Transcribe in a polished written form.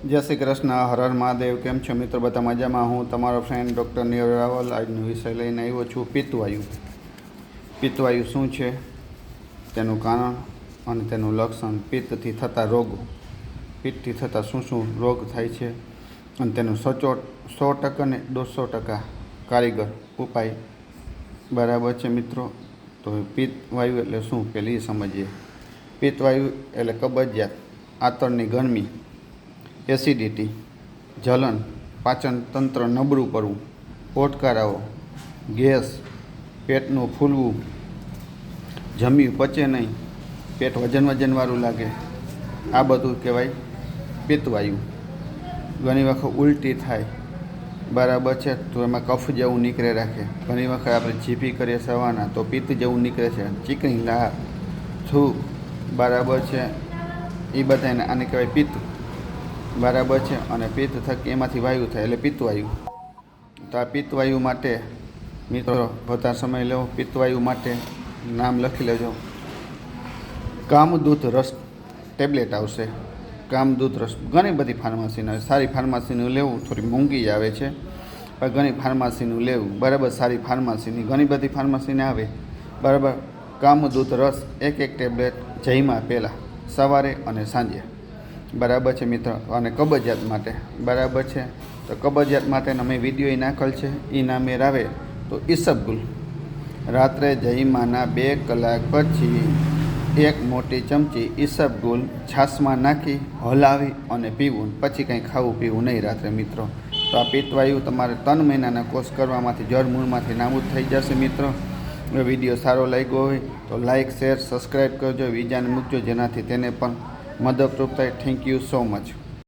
જય શ્રી કૃષ્ણ, હર હર મહાદેવ। કેમ છો મિત્રો? બધા મજામાં? હું તમારો ફ્રેન્ડ ડૉક્ટર નીરવ રાવલ આજનો વિષય લઈને આવ્યો છું, પિત્તવાયુ। પિત્તવાયુ શું છે, તેનું કારણ અને તેનું લક્ષણ, પિત્તથી થતા રોગો, પિત્તથી થતા શું શું રોગ થાય છે અને તેનું સચોટ 100% ને 200% કારીગર ઉપાય બરાબર છે મિત્રો। તો પિત્તવાયુ એટલે શું, પહેલી સમજીએ। પિત્તવાયુ એટલે કબજિયાત, આંતરડી ગરમી, એસિડિટી, જલન, પાચન તંત્ર નબળું પડવું, પોટકારાઓ, ગેસ, પેટનું ફૂલવું, જમ્યું પચે નહીં, પેટ વજનવાળું લાગે, આ બધું કહેવાય પિત્તવાયુ। ઘણી વખત ઉલટી થાય બરાબર છે, તો એમાં કફ જેવું નીકળે રાખે। ઘણી વખત આપણે જીભી કરીએ સવારના તો પિત્ત જેવું નીકળે છે, ચીકણી લાળ, થૂક બરાબર છે, એ બધાને આને કહેવાય પિત્ત બરાબર છે। અને પિત્ત થકી એમાંથી વાયુ થાય એટલે પિત્તવાયુ। તો આ પિત્તવાયુ માટે મિત્રો વધારે સમય લેવો, પિત્તવાયુ માટે નામ લખી લેજો। કામદૂધ રસ ટેબ્લેટ આવશે, કામદૂધ રસ ઘણી બધી ફાર્મસીના, સારી ફાર્મસીનું લેવું, થોડી મોંઘી આવે છે પણ ઘણી ફાર્મસીનું લેવું બરાબર, સારી ફાર્મસીની ઘણી બધી ફાર્મસીને આવે બરાબર। કામદૂધ રસ એક ટેબ્લેટ જઈમાં પહેલાં સવારે અને સાંજે બરાબર છે મિત્રો। અને કબજિયાત માટે બરાબર છે, તો કબજિયાત માટેનો મેં વિડીયો નાખેલ છે, એ નામે આવે તો ઈસબગુલ રાત્રે જઈમાના 2 કલાક પછી 1 મોટી ચમચી ઈસબગુલ છાશમાં નાખી હલાવી અને પીવું, પછી કંઈ ખાવું પીવું નહીં રાત્રે મિત્રો। તો આ પિત્તવાયુ તમારે 3 મહિનાના કોર્સ કરવામાંથી જળ મૂળમાંથી નાબૂદ થઈ જશે મિત્રો। વિડીયો સારો લાગ્યો હોય તો લાઇક, શેર, સબસ્ક્રાઈબ કરજો, બીજાને મૂકજો, જેનાથી તેને પણ મદદરૂપ થાય। Thank you so much.